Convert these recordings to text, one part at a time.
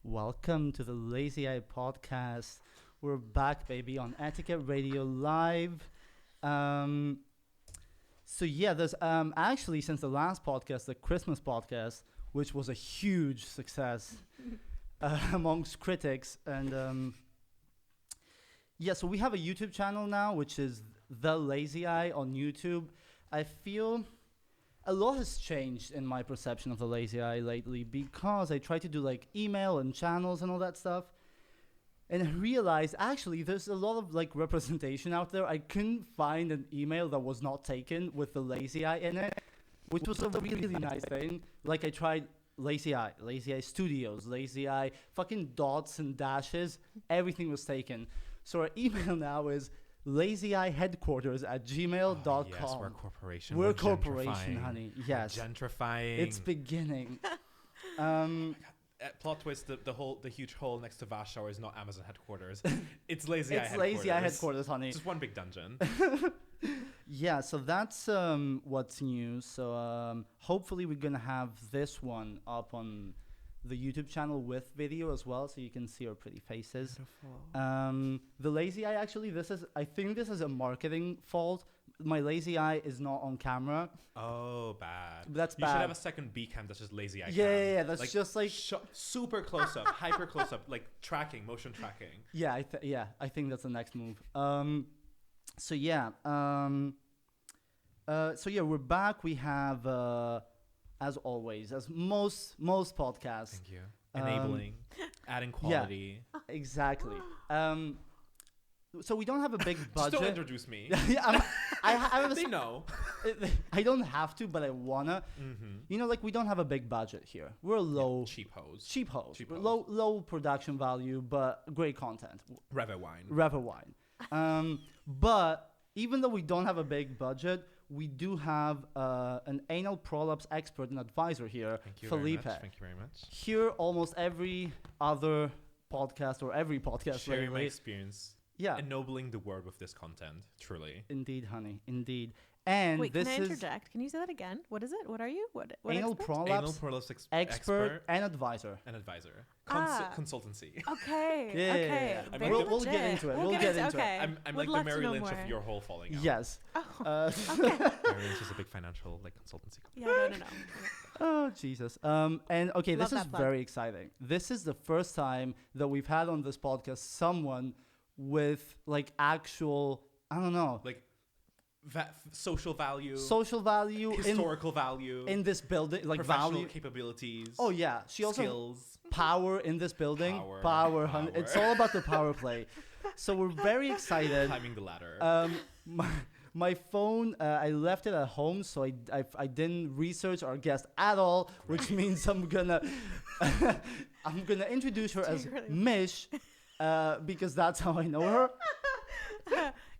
Welcome to the Lazy Eye podcast. We're back, baby, on Etiquette Radio Live. There's actually since the last podcast, the Christmas podcast, which was a huge success amongst critics, and so we have a YouTube channel now, which is The Lazy Eye on YouTube. I feel a lot has changed in my perception of the Lazy Eye lately because I try to do like email and channels and all that stuff. And I realized actually there's a lot of like representation out there. I couldn't find an email that was not taken with the Lazy Eye in it, which was a really nice thing. Like I tried Lazy Eye Studios, Lazy Eye, fucking dots and dashes. Everything was taken. So our email now is lazyeyeheadquarters@gmail.com. Yes, we're a corporation. We're a corporation, honey. Yes. We're gentrifying. It's beginning. Plot twist, the huge hole next to Warsaw is not Amazon headquarters. It's Lazy Eye It's headquarters. Lazy Eye headquarters, honey. Just one big dungeon. Yeah, so that's what's new. So hopefully we're going to have this one up on the YouTube channel with video as well, so you can see our pretty faces. Beautiful. The Lazy Eye, actually, I think this is a marketing fault. My Lazy Eye is not on camera. Oh, bad. That's you bad. should have a second B cam that's just Lazy Eye cam. Yeah, that's like, just like... super close up, hyper close up, like tracking, motion tracking. Yeah, I think that's the next move. We're back. We have... as always, as most podcasts. Thank you. Enabling, adding quality. Yeah, exactly. So we don't have a big budget. Just don't introduce me. They know. I don't have to, but I wanna. Mm-hmm. You know, like we don't have a big budget here. We're low. Cheap hoes. We're low production value, but great content. Reve wine. But even though we don't have a big budget, we do have an anal prolapse expert and advisor here, Felipe. Thank you very much. Here, almost every other podcast or every podcast sharing lately. my experience. Yeah. Ennobling the word with this content, truly. Indeed, honey. Indeed. And wait, this can I interject? Can you say that again? What is it? What are you? What anal prolapse expert and advisor. Consultancy. Okay. Yeah. Okay. We'll get into it. We'll get into okay. it. I'm like the Mary Lynch of your hole falling out. Yes. Oh. Okay. Mary Lynch is a big financial consultancy company. Yeah. No. Oh Jesus. And okay, Love this is that plug. very exciting. This is the first time that we've had on this podcast someone with like actual, I don't know, like social value, historical value in this building, like professional value capabilities. Oh yeah, she also skills, power in this building. Power. It's all about the power play. So we're very excited. Climbing the ladder. My phone, I left it at home, so I didn't research our guest at all, which means I'm gonna introduce her as Mish, because that's how I know her.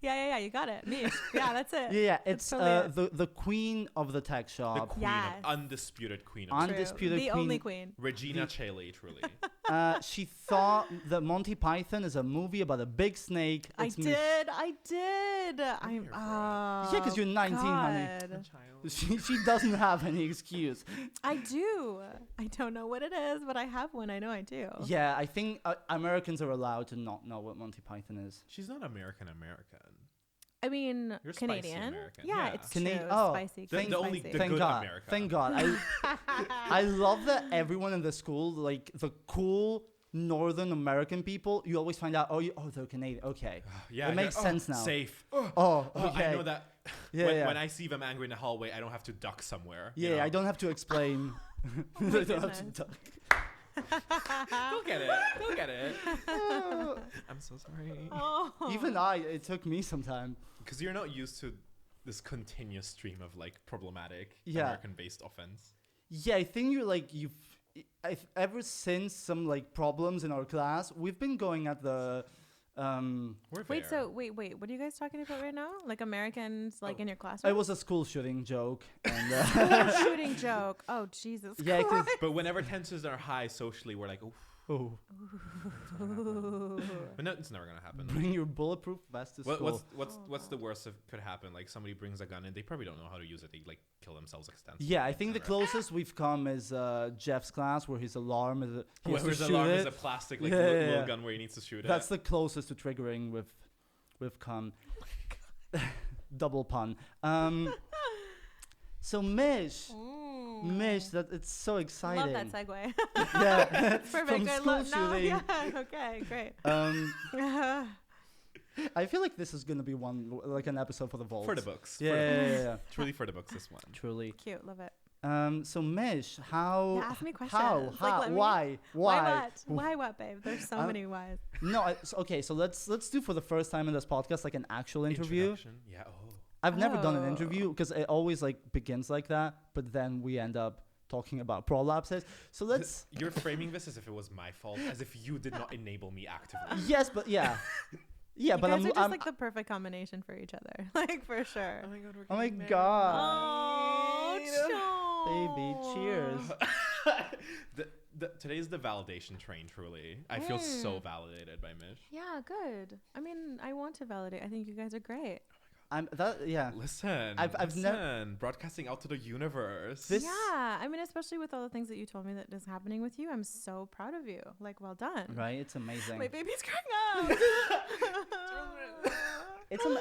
Yeah, you got it. Mish. Yeah, that's it. Yeah, it's totally the queen of the tech shop. The queen undisputed queen of undisputed the only queen. Regina Caeli, truly. She thought that Monty Python is a movie about a big snake. I did. Yeah, because you're 19, honey. Child. She doesn't have any excuse. I do. I don't know what it is, but I have one. I know I do. Yeah, I think Americans are allowed to not know what Monty Python is. She's not American. I mean, You're Canadian. American. Yeah, Yeah. it's Canadian. true. Oh, Spicy. The only spicy. the Thank good God. America. Thank God. I love that everyone in the school, like the cool Northern American people, you always find out, they're Canadian. Okay. Yeah, it makes sense now. Safe. Okay. I know that. Yeah, when I see them angry in the hallway, I don't have to duck somewhere. Yeah, I don't have to explain. Oh I don't have to duck. Go get it. I'm so sorry. Oh. Even it took me some time. Because you're not used to this continuous stream of like problematic Yeah. American-based offense. Yeah, I think ever since some like problems in our class, we've been going at the. We're Wait, fair. what are you guys talking about right now? Like Americans, like in your classroom? It was a school shooting joke. And, school shooting joke. Oh, Jesus Christ. But whenever tensions are high socially, we're like, oof. Oh, But no, it's never gonna happen. bring your bulletproof vest to school. What's the worst that could happen? Like somebody brings a gun and they probably don't know how to use it. They like kill themselves extensively. Yeah, I think the closest we've come is Jeff's class, where his alarm is he has to His shoot alarm it. is a plastic like Yeah, little yeah. gun where he needs to shoot That's it. the closest to triggering with cum. Double pun. So Mish, that it's so exciting. Love that segue. Yeah, It's perfect. from I school love no, shooting. yeah. Okay, great. I feel like this is gonna be an episode for the vault. For the books. Yeah, For the yeah, books. yeah, yeah. Truly for the books, this one. Truly. Cute. Love it. So Mish, how? Yeah, ask me questions. How? Like, How? let me- Why? Why what? Why what, babe? There's so many whys. No. Okay. So let's do for the first time in this podcast like an actual interview. Introduction. Yeah. Oh. I've never done an Oh. interview because it always like begins like that, but then we end up talking about prolapses. So let's. You're framing this as if it was my fault, as if you did not enable me actively. Yes, but yeah, yeah, You but guys I'm. are just I'm like the perfect combination for each other. Like for sure. Oh my god. We're oh my getting married. god, baby, cheers. Today's the validation train. Truly, I feel so validated by Mish. Yeah, good. I mean, I want to validate. I think you guys are great. I'm that. Yeah. Listen, I've never broadcasting out to the universe. This- Yeah, I mean, especially with all the things that you told me that is happening with you, I'm so proud of you. Like, well done. Right. It's amazing. My baby's growing up.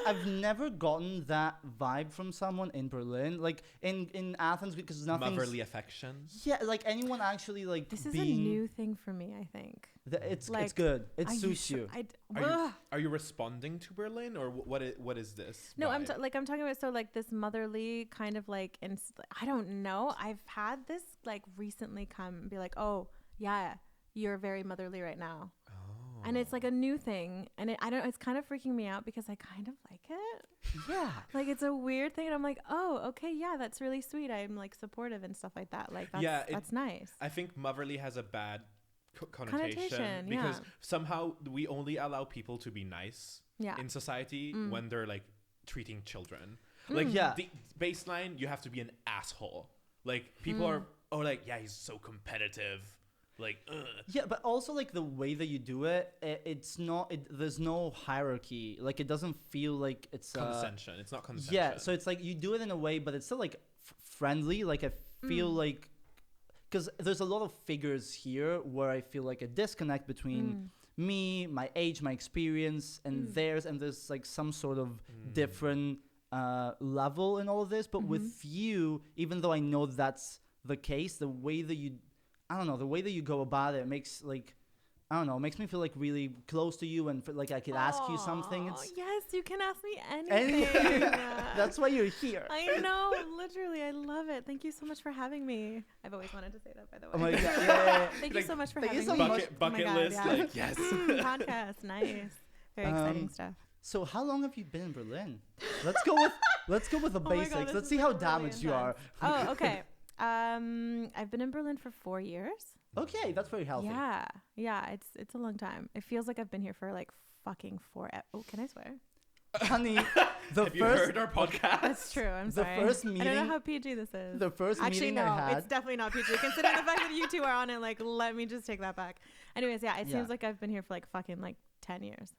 I've never gotten that vibe from someone in Berlin, like in Athens, because nothing. Motherly affection. Yeah, like anyone actually like This is being. a new thing for me, I think. It's like, good. It Are suits sure? you. Are you responding to Berlin or what is this? No, I'm vibe? I'm talking about so like this motherly kind of like I don't know. I've had this like recently come and be like, oh yeah, you're very motherly right now, and it's like a new thing, and it's kind of freaking me out because I kind of like it. Yeah. Like it's a weird thing, and I'm like, oh okay, yeah, that's really sweet. I'm like supportive and stuff like that. Like that's, that's nice. I think motherly has a bad connotation Connotation, because yeah. somehow we only allow people to be nice Yeah. in society when they're like treating children. Mm. Like Yeah. the baseline, you have to be an asshole. Like people are like, yeah, he's so competitive. Like, ugh. Yeah, but also like the way that you do it, it's not. There's no hierarchy. Like it doesn't feel like it's Condescension. It's not condescension. Yeah, so it's like you do it in a way, but it's still like friendly. Like I feel like, because there's a lot of figures here where I feel like a disconnect between me, my age, my experience, and theirs, and there's like some sort of different level in all of this. But with you, even though I know that's the case, the way that you, I don't know, the way that you go about it makes like, I don't know, makes me feel like really close to you, and like I could ask you something. Aw, It's yes, you can ask me anything. anything. That's why you're here. I know, literally, I love it. Thank you so much for having me. I've always wanted to say that, by the way. Oh my god! Yeah. Thank you Like, so much for thank you having so me. much. Bucket Oh my God, list. yeah. Like, yes. Podcast, nice, very exciting stuff. So how long have you been in Berlin? Let's go with the Oh my God, basics. this Let's is see like how really damaged you are. Oh, okay. I've been in Berlin for 4 years. Okay, that's very healthy. Yeah, it's a long time. It feels like I've been here for like fucking 4. Oh, can I swear? Honey, the Have you heard our podcast? That's true. I'm The sorry. first I don't meeting- know how PG this is. the first Actually, meeting no, I had. it's definitely not PG. Considering the fact that you two are on it, like, let me just take that back. Anyways, yeah, it Yeah. seems like I've been here for like fucking like 10 years.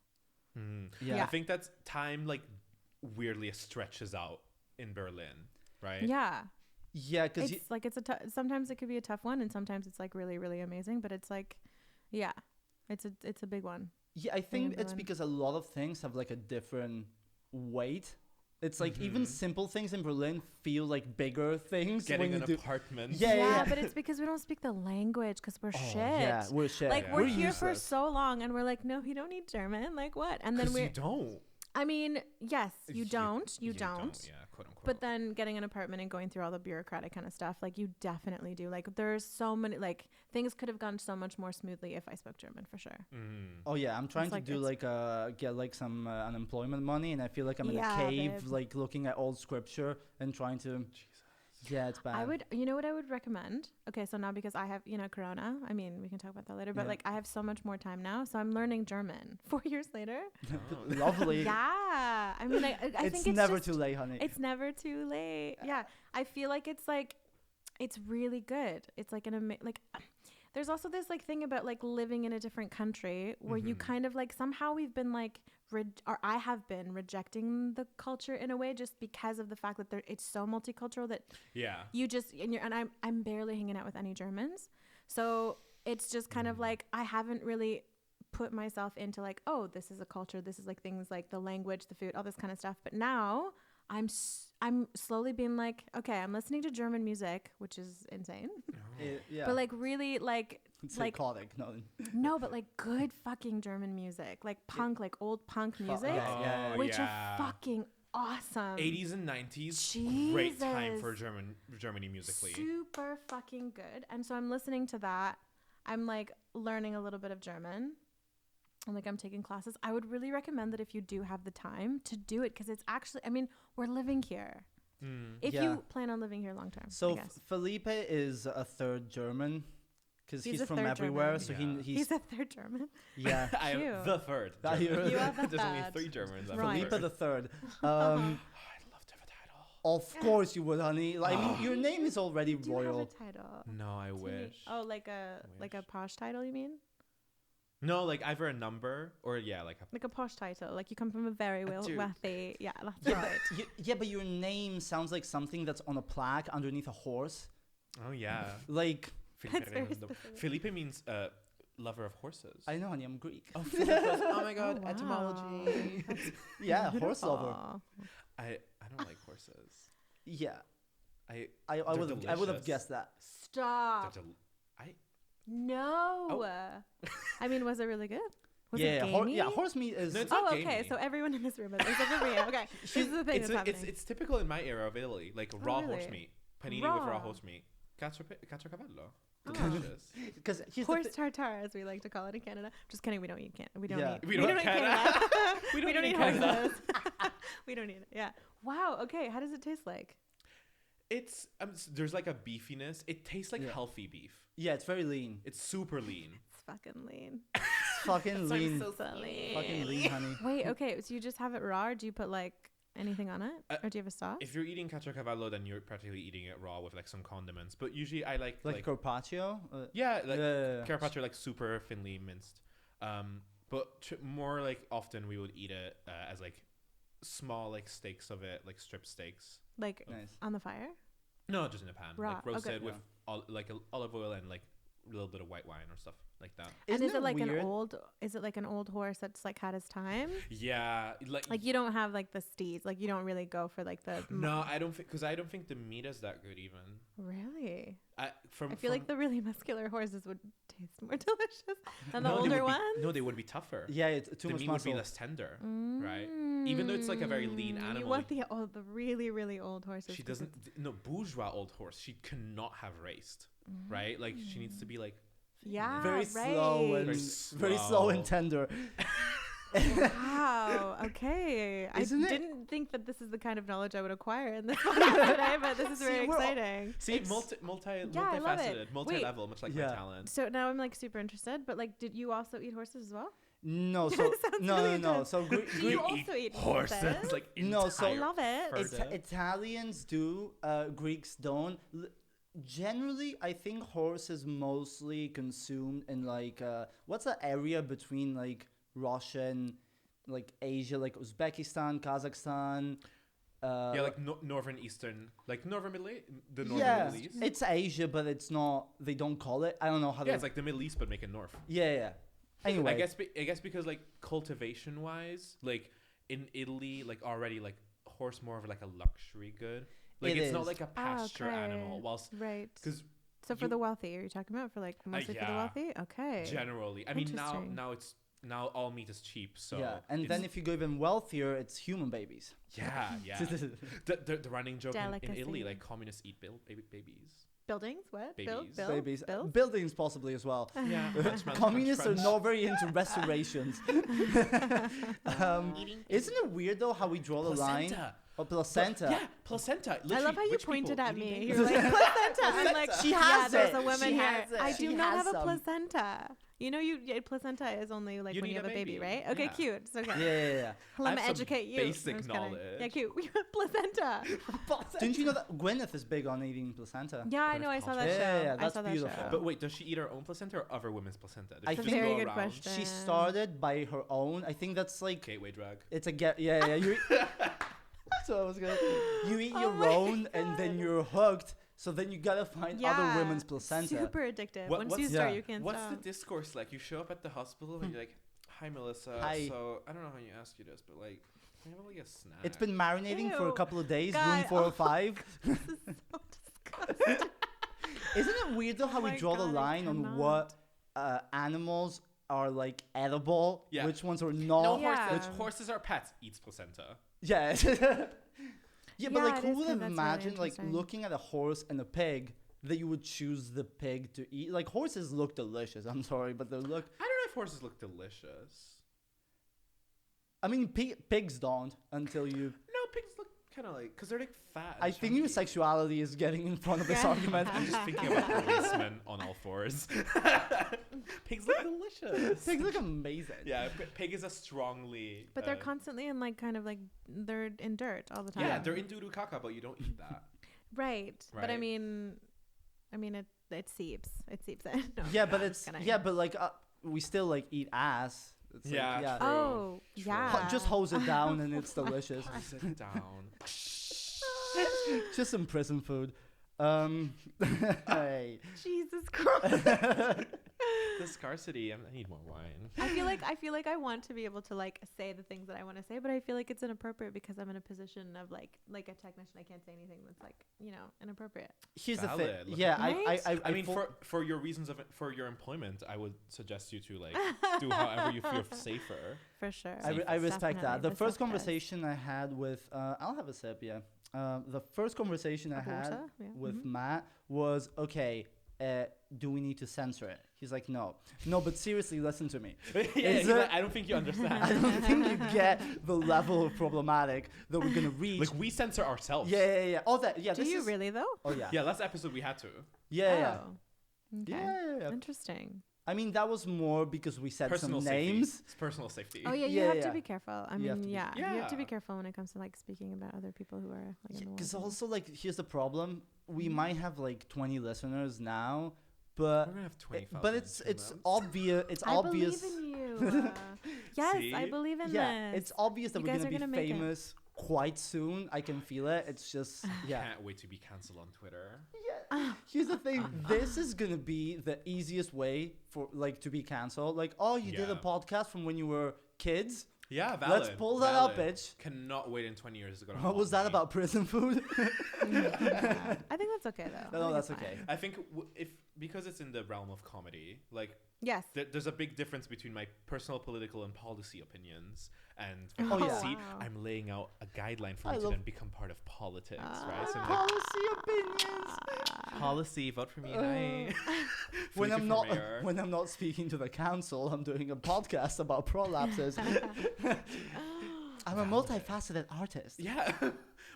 Yeah. I think that's time like weirdly stretches out in Berlin, right? Yeah, Yeah, because it's like sometimes it could be a tough one, and sometimes it's like really, really amazing. But it's like, yeah, it's a big one. I think in it's Berlin. because a lot of things have like a different weight. It's like even simple things in Berlin feel like bigger things Getting when an you do. apartment. Yeah. But it's because we don't speak the language because we're shit. Yeah, we're shit. Like yeah. we're here for useless. so long, and we're like, no, you don't need German. Like what? And then 'Cause we're. you don't. I mean, yes, you You don't. Yeah, quote unquote. But then getting an apartment and going through all the bureaucratic kind of stuff, like you definitely do. Like there's so many, like things could have gone so much more smoothly if I spoke German for sure. Oh yeah, I'm trying to like do get like some unemployment money, and I feel like I'm in a Yeah, cave, babe. like looking at old scripture and trying to. Yeah, it's bad. You know what I would recommend? Okay, so now because I have, Corona, I mean, we can talk about that later, but Yeah. like I have so much more time now, so I'm learning German 4 years later. Lovely. Yeah. I mean, I It's think it's never just, too late, honey. It's never too late. Yeah. I feel like it's really good. It's like like there's also this like thing about like living in a different country where you kind of like somehow we've been like or I have been rejecting the culture in a way just because of the fact that it's so multicultural that you just and I'm barely hanging out with any Germans, so it's just kind of like I haven't really put myself into like, oh, this is a culture, this is like things like the language, the food, all this kind of stuff. But now I'm slowly being like, okay, I'm listening to German music, which is insane. But like really like it's like psychotic. no, but like good fucking German music, like punk, like old punk music, which are fucking awesome. 80s and 90s, Jesus. great time for Germany musically. Super fucking good. And so I'm listening to that. I'm like learning a little bit of German. And like I'm taking classes. I would really recommend that if you do have the time to do it, because it's actually, I mean, we're living here. If you plan on living here long term. So Felipe is a third German because he's from third everywhere. German. So he's a third German. Yeah. I am the third. You are the There's only third. 3 Germans. I'm Right. Felipe the third. I'd love to have a title. Of course you would, honey. Like, I mean, your name is already Do you royal. have a title? No, I To me? wish. Oh, like a posh title, you mean? No, like either a number or like a Like a posh title. Like you come from a very duke. wealthy. Yeah, that's Yeah, right. yeah, but your name sounds like something that's on a plaque underneath a horse. Oh yeah. Like, That's very Felipe, specific. Felipe means lover of horses. I know, honey, I'm Greek. Oh, oh my god, wow. etymology. Yeah, horse lover. Aw. I don't like horses. Yeah, I I They're would have delicious. guessed that. Stop. No. I mean, was it really good? Was it gamey? Horse meat is. No, it's Oh, not okay. gamey. So everyone in this room is except for me. Okay, this is the thing that's happening. It's typical in my era of Italy, like raw horse really? meat, panini with raw Raw. horse meat, caciocavallo, Oh. delicious. Because Horse tartare, as we like to call it in Canada. Just kidding. We don't eat We don't Yeah. eat. We don't eat Canada. We don't eat horses. We don't eat it. Yeah. Wow. Okay. How does it taste like? It's there's like a beefiness. It tastes like healthy beef. Yeah, it's very lean. It's super lean. It's fucking lean. It's fucking lean. So lean. Fucking lean, honey. Wait. Okay. So you just have it raw, or do you put like anything on it, or do you have a sauce? If you're eating caciocavallo, then you're practically eating it raw with like some condiments. But usually I like Carpaccio. Carpaccio like super thinly minced. But more like often we would eat it as like small like steaks of it, like strip steaks. Like Nice. on the fire? No, just in a pan, Raw, like roasted okay. with olive oil and like a little bit of white wine or stuff like that. And Isn't is it like weird? is it like an old horse that's like had his time? Yeah, Like you don't have like the steeds, like you don't really go for like the no, I don't think because I don't think the meat is that good even. Really? I feel like the really muscular horses would taste more delicious than the they older would ones. be, no, they would be tougher. Yeah, it's too The much meat would be muscle. less tender, right? Even though it's like a very lean animal. You want the really really old horses. She 'cause doesn't. No, bourgeois old horse. She cannot have raced, right? Like she needs to be like. Yeah, very right. slow and very slow and tender. Wow. Okay. Isn't I it? didn't think that this is the kind of knowledge I would acquire in this podcast today, but this is See, very we're all- exciting. See, It's- I love it. multifaceted, multi-level, much like Yeah. my talent. So now I'm like super interested, but like, did you also eat horses as well? No, so Sounds no, really no, no. intense. So Do you also eat horses? like No, so- I entire love it. herd. Italians do, Greeks don't. Generally, I think horse is mostly consumed in like what's the area between like Russia and like Asia, like Uzbekistan, Kazakhstan. Yeah, like northern eastern, like northern Middle East, the northern Yeah, Middle East. it's Asia, but it's not. They don't call it. I don't know how. Yeah, they, it's like the Middle East, but make it north. yeah. Anyway, I guess because like cultivation wise, like in Italy, like already like horse more of like a luxury good. Like It it's not is. like a pasture animal. Whilst Right. because So for the wealthy, are you talking about for like mostly for the yeah. wealthy? Okay. generally, I mean Interesting. now all meat is cheap. So yeah, and it's- then if you go even wealthier, it's human babies. yeah. the running joke in Italy, Delicacy. like communists eat babies. Buildings? What? Babies. Babies, Build? buildings possibly as well. Yeah, Communists are not very into restorations. Isn't it weird though how we draw the line? Oh, placenta. Yeah, placenta. I love how you Rich pointed people at eating me. babies. You're like, placenta. I'm like, She has there's it. a woman She here. has it. I She do not has have a some. placenta. You know, placenta is only like You when you need have a a baby, baby. right? Okay, Yeah. cute. It's okay. Yeah. Let I me have some educate you. basic I'm just kidding. knowledge. Yeah, cute. We have placenta. Didn't you know that Gwyneth is big on eating placenta? Yeah, I Gwyneth know. I saw Paltrow. that Yeah, show. yeah, I that's saw that beautiful. show. But wait, does she eat her own placenta or other women's placenta? Does I she think- just Very go good around? question. She started by her own. I think that's like Gateway drug. it's a get. Yeah. You. So I was gonna. You eat Oh your my own, and then God. you're hooked. So then you gotta find other women's placenta. Super addictive. What- Once what's- you start, yeah. you can't What's stop. the discourse like? You show up at the hospital and you're like, "Hi, Melissa. Hi. So I don't know how you ask you this, but like, can I have like a snack?" It's been marinating for a Ew. couple of days. Guy- Room 405. This is so disgusting. Isn't it weird though how Oh we my draw the God, I line on cannot. what animals are like edible, Yeah. which ones are no not? Yeah. horses. Horses are pets. Eats placenta. Yeah. Yeah, but Yeah, like it who is would kind have of- that's really imagined like interesting. looking at a horse and a pig that you would choose the pig to eat? Like horses look delicious. I'm sorry, but they look. I don't know if horses look delicious. I mean, pigs don't until you. No, pigs look kind of like because they're like fat. I and think your chunky. sexuality is getting in front of this Yeah. argument. I'm just thinking about policemen on all fours. Pigs look delicious. Pigs look amazing. Yeah, pig is a strongly. But they're constantly in like kind of like they're in dirt all the time. Yeah, they're in doo caca, but you don't eat that. Right. But I Right. mean it seeps. It seeps in. No, Yeah, no, but I'm it's just kidding. yeah, but like we still like eat ass. It's like, Yeah, yeah. true. Oh, True. yeah. Just hose it down and it's delicious. Sit down. Just some prison food. Hey. Jesus Christ. The scarcity. I need more wine. I feel like I want to be able to like say the things that I want to say, but I feel like it's inappropriate because I'm in a position of like a technician. I can't say anything that's like, inappropriate. Here's Valid. the thing. Look Yeah, at I mean, for- for your reasons for your employment, I would suggest you to like do however you feel safer. For sure. I respect that. The Definitely. first Self-test. conversation I had with I'll have a sip, yeah. The first conversation I had Water? Yeah. with Mhm. Matt was okay. Do we need to censor it? He's like, no, but seriously, listen to me. Yeah, Is he's it- like, I don't think you understand. I don't think you get the level of problematic that we're gonna reach. Like we censor ourselves. Yeah. Oh, that. Yeah. Do this you is, really though? Oh yeah. Yeah, last episode we had to. Yeah. Oh. Okay. Yeah. Interesting. I mean, that was more because we said Personal some safety. names. It's personal safety. Oh yeah, you Yeah, have yeah. to be careful. I You have mean, to be- you have to be Yeah. careful when it comes to like speaking about other people who are like in the Because world. also, like, here's the problem: we Mhm. might have like 20 listeners now, We're but gonna have 20,000. but it's in 2 months. obvious. It's I obvious. believe in you. Yes, I See? believe in Yeah, this. it's obvious that You we're guys gonna are be gonna make it. famous quite soon. I can feel it. It's just yeah. Can't wait to be cancelled on Twitter. Here's the thing: this is gonna be the easiest way for like to be canceled. Like, oh, you did a Yeah. podcast from when you were kids. Yeah, valid. Let's pull that up, valid. bitch. Cannot wait in 20 years to go. to What was that Hawaii. about? Prison food? Yeah. I think that's okay though. No, I think that's it's okay. fine. I think if because it's in the realm of comedy, like Yes. there's a big difference between my personal, political, and policy opinions. And Oh, yeah. see, wow. I'm laying out a guideline for I me to love- then become part of politics, right? So I'm like, Policy opinions. policy, vote for me, Uh, hi. When Felipe I'm for not mayor. when I'm not speaking to the council, I'm doing a podcast about prolapses. I'm a Valid. multifaceted artist. Yeah,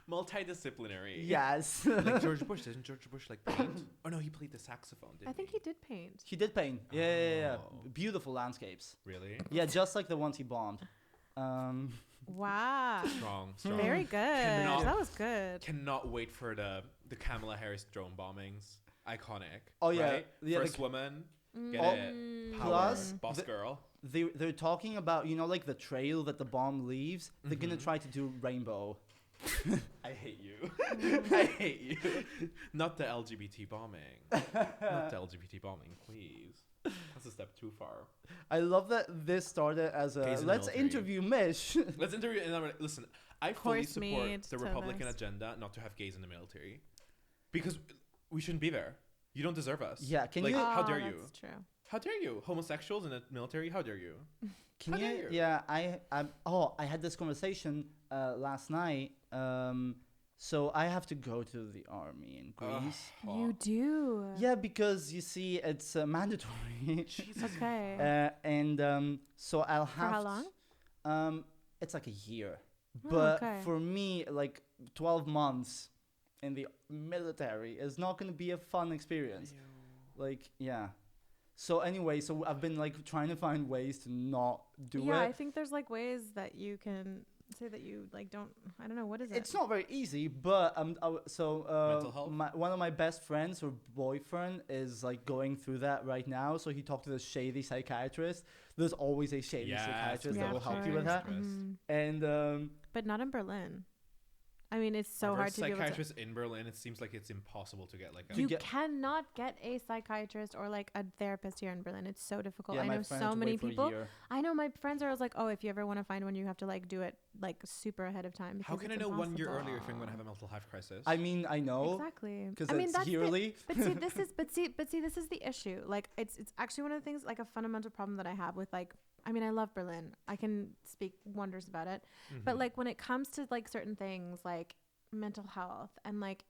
multidisciplinary. Yes. Like George Bush. Doesn't George Bush like paint? Oh no, he played the saxophone. Didn't I think he did paint. He did paint. Yeah. Oh. Beautiful landscapes. Really Yeah, just like the ones he bombed. Wow. strong. Strong. Very good. Cannot- That was good. Cannot wait for the Kamala Harris drone bombings. Iconic. Oh, yeah. Right? Yeah, First the- woman. Get Oh, it. Power. plus boss the- girl. They're talking about, like the trail that the bomb leaves. They're gonna Mhm. try to do rainbow. I hate you. I hate you. Not the LGBT bombing. Not the LGBT bombing, please. That's a step too far. I love that this started as a Gays in the let's military. interview Mish. Let's interview. And I'm like, listen, I fully Horse support meat the to Republican this. agenda not to have gays in the military, because we shouldn't be there. You don't deserve us. Yeah, can like, you- How dare you? That's true. How dare you? Homosexuals in the military? How dare you? Can How dare you? you? Yeah, I had this conversation last night. So I have to go to the army in Greece. You do. Yeah, because you see, it's mandatory. Okay. And so I'll have. For how long? It's like a year. But okay. for me, like 12 months in the military is not going to be a fun experience. Like, yeah. So anyway, so I've been like trying to find ways to not do Yeah, it. I think there's like ways that you can say that you like don't. I don't know, what is it? It's not very easy, but Mental health? one of my best friends or boyfriend is like going through that right now. So he talked to this shady psychiatrist. There's always a shady psychiatrist that will help you with that. And but not in Berlin. I mean, it's so Are hard to be able to. psychiatrists in Berlin, it seems like it's impossible to get like a... You cannot get a psychiatrist or like a therapist here in Berlin. It's so difficult. Yeah, I know so many people. I know my friends are always like, oh, if you ever want to find one, you have to like do it like super ahead of time. How can I know 1 year earlier if I'm going to have a mental health crisis? I mean, I know. Exactly. Because it's yearly. But see, this is the issue. Like, it's actually one of the things, like a fundamental problem that I have with like, I mean, I love Berlin. I can speak wonders about it. Mm-hmm. But like when it comes to like certain things like mental health and like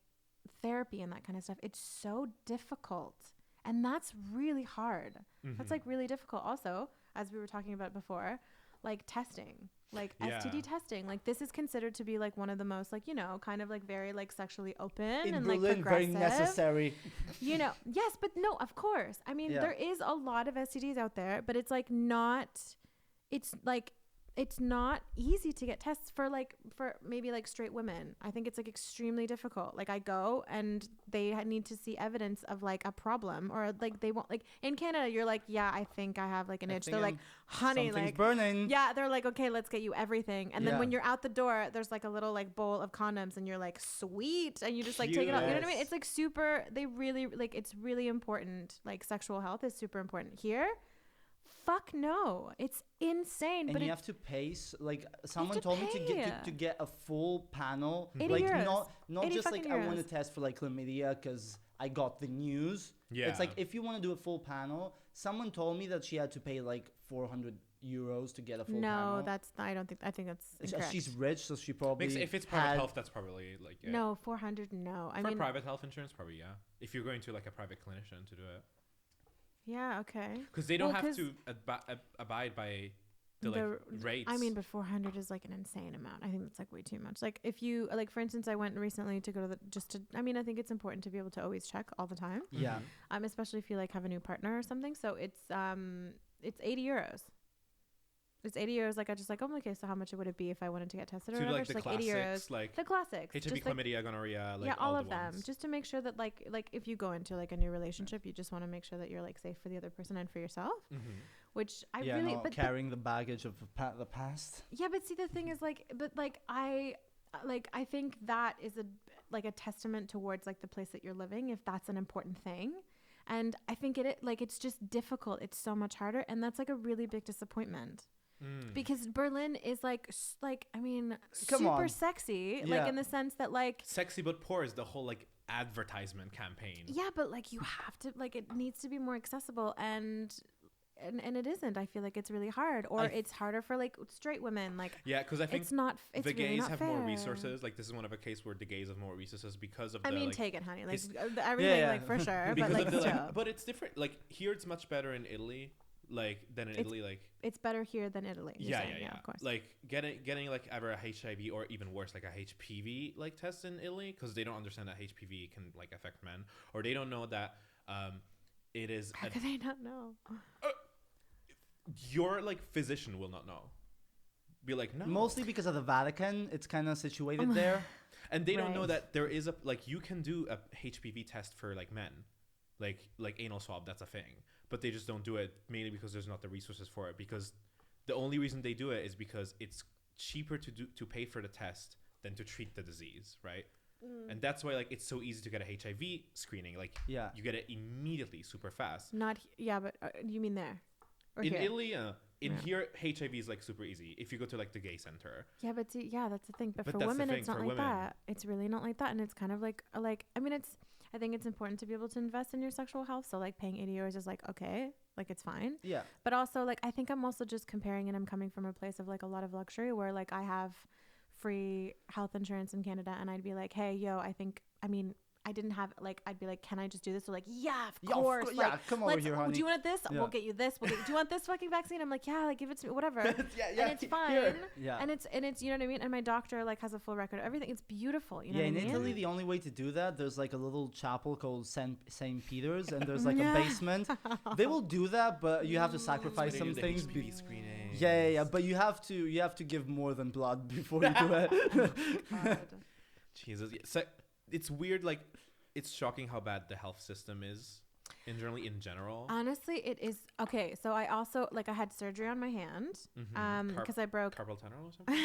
therapy and that kind of stuff, it's so difficult. And that's really hard. That's like really difficult. Also, as we were talking about before, like testing, like STD testing, like this is considered to be like one of the most like, you know, kind of like very like sexually open in and Berlin, like progressive. very necessary. You know, yes, but no, of course. I mean, there is a lot of STDs out there, but it's like not, it's like, it's not easy to get tests for maybe like straight women. I think it's like extremely difficult. Like I go and they need to see evidence of like a problem, or like they won't, like in Canada, you're like, yeah, I think I have like an itch. They're like, honey, like burning. Yeah. They're like, okay, let's get you everything. And then when you're out the door, there's like a little like bowl of condoms and you're like, sweet. And you just like take it out. You know what I mean? It's like super, they really like, it's really important. Like sexual health is super important here. Fuck no, it's insane. And but you have to pay. Like someone told me to get a full panel. 80 like euros. not just like euros. I want to test for like chlamydia because I got the news. Yeah. It's like if you want to do a full panel, someone told me that she had to pay like 400 euros to get a full panel. No, that's I think that's incorrect. She's rich, so she probably if it's private health, that's probably like no 400. No, I for mean private health insurance, probably if you're going to like a private clinician to do it. Yeah, okay. Because they don't have to abide by the rates. I mean, but 400 is like an insane amount. I think that's like way too much. Like if you like, for instance, I went recently to go to I mean, I think it's important to be able to always check all the time. Yeah. Especially if you like have a new partner or something. So it's 80 euros. It's 80 euros. Like I just like, oh, okay. So how much would it be if I wanted to get tested or whatever? Like the like classics, 80 euros. Like the classics. HIV, chlamydia, gonorrhea. Like yeah, all of the them. ones. Just to make sure that like if you go into like a new relationship, you just want to make sure that you're like safe for the other person and for yourself. Which I really but carrying the baggage of the past. Yeah, but see the thing is like, I think that is a testament towards like the place that you're living, if that's an important thing. And I think it's just difficult. It's so much harder, and that's like a really big disappointment. Because Berlin is like I mean, super sexy, like in the sense that like sexy but poor is the whole like advertisement campaign. Yeah, but like you have to like, it needs to be more accessible, and it isn't. I feel like it's really hard, or it's harder for like straight women. Like because I think it's the really gays have fair. more resources. Like this is one of a case where the gays have more resources because of. I mean, like, take it, honey. Like everything, like for sure. But like, but it's different. Like here, it's much better in Italy. Like than in Italy, like it's better here than Italy. Yeah, of course. Like getting like ever a HIV or even worse, like a HPV like test in Italy, because they don't understand that HPV can like affect men, or they don't know that it is. How could they not know? Your like physician will not know. Be like no. Mostly because of the Vatican, it's kind of situated there, and they don't know that there is a like you can do a HPV test for like men, like anal swab. That's a thing. But they just don't do it, mainly because there's not the resources for it. Because the only reason they do it is because it's cheaper to pay for the test than to treat the disease, right? And that's why like it's so easy to get a HIV screening. Like you get it immediately, super fast. But you mean there? Or in here? Italy, here HIV is like super easy if you go to like the gay center. Yeah, but see, that's the thing. But for women, it's not like that. It's really not like that, and it's kind of like I mean, I think it's important to be able to invest in your sexual health. So like paying 80 euros is like, okay, like it's fine. Yeah. But also like, I think I'm also just comparing, and I'm coming from a place of like a lot of luxury where like I have free health insurance in Canada, and I'd be like, hey, I I didn't have like, I'd be like, can I just do this? So like, yeah, of Yeah, course. yeah, Like, come over here, honey. do you want this? Yeah. We'll get you this. Do you want this fucking vaccine? I'm like, yeah, like give it to me, whatever. yeah, And it's fine. here. Yeah. And it's, you know what I mean? And my doctor like has a full record of everything. It's beautiful. You know Yeah, what in I mean? Italy, the only way to do that, there's like a little chapel called Saint Peter's, and there's like a basement. They will do that, but you have to sacrifice They some do the things. HPV screening. Yeah. But you have to give more than blood before you do it. God. Jesus. Yeah. So it's weird. Like, it's shocking how bad the health system is in general. Honestly, it is. Okay, so I also like I had surgery on my hand because I broke. Carpal tunnel or something.